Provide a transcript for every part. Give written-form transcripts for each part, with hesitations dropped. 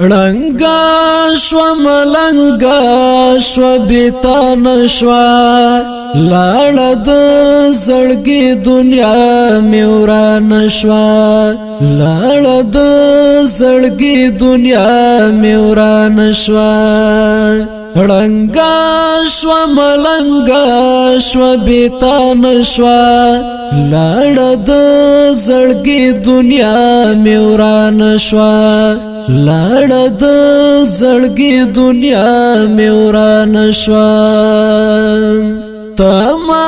رنگا شو ملنگا شو بیتان شو لاړه د زړګي دنیا میوران شو لاړه د زړګي دنیا میوران شو رنگا شو ملنگا شو بیتان شو لاړه د زړګي دنیا میوران شو لاړه د زړګي دنیا میوران شو تما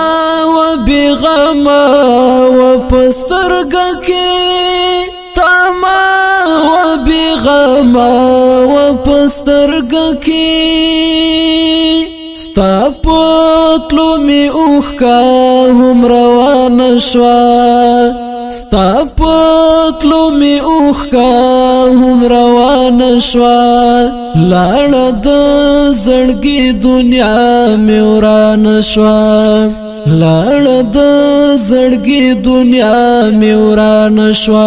و بغما و پسترګ کې تما و بغما و پسترګ کې ستا پتلو می اوخکا هم روان شو ستا پتلو می اوخکا هم روان شو لاړه د زړګي دنیا میوران شو لاړه د زړګي دنیا میوران شو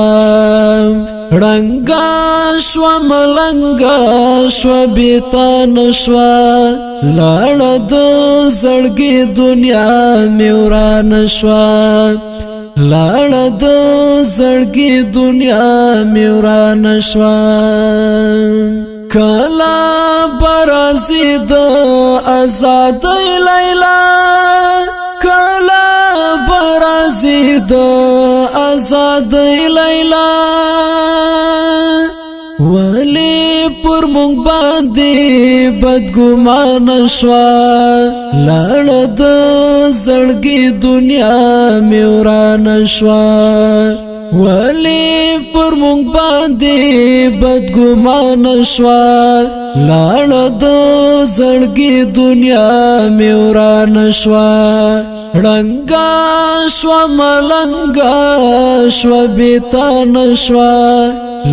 رنگا شو ملنگا شو بیتان شو لاړه د زړګي دنیا میوران شو لاړه د زړګي دنیا میوران شو کلا برازي د آزاد لیلا کلا برازي د آزاد لیلا ولی پر مونږ باندې بدګمان شو لاړه د زړګي دنیا میوران شو ولی پر مونږ باندې بدګمان شو لاړه د زړګي دنیا میوران شو رنگا شو ملنگا شو بیتان شو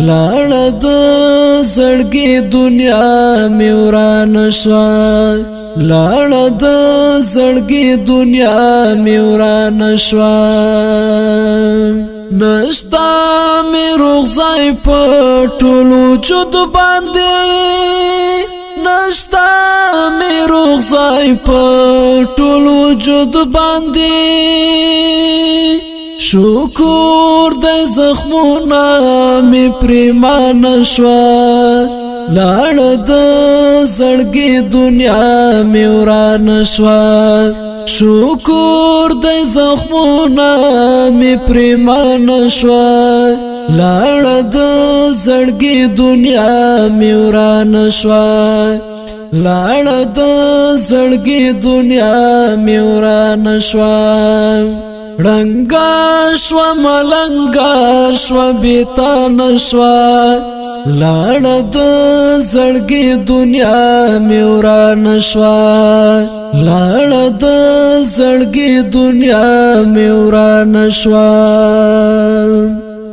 لاړه د زړګي دنیا میوران شو لاړه د زړګي دنیا میوران شو نشتا می رغزای په ټول وجود باندې نشتا می رغزای په ټول وجود باندې شکر د زخمونه می پریمان شو لاړه د زړګي دنیا میوران شو شکر د زخمونه می پریمان شو لاړه د زړګي دنیا میوران شو لاړه د زړګي دنیا میوران شو رنگا شو ملنگا شو بیتان شو لاړه د زړګي دنیا میوران شو لاړه د زړګي دنیا میوران شو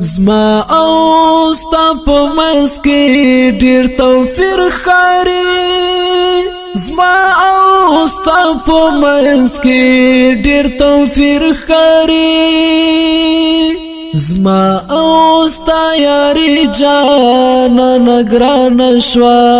زما او ستا په منځ کې ډېر توفیر ښکاري زما او ستا په منځ کې ډېر توفیر ښکاري زما او ستا یاري جانانه ګرانه شوه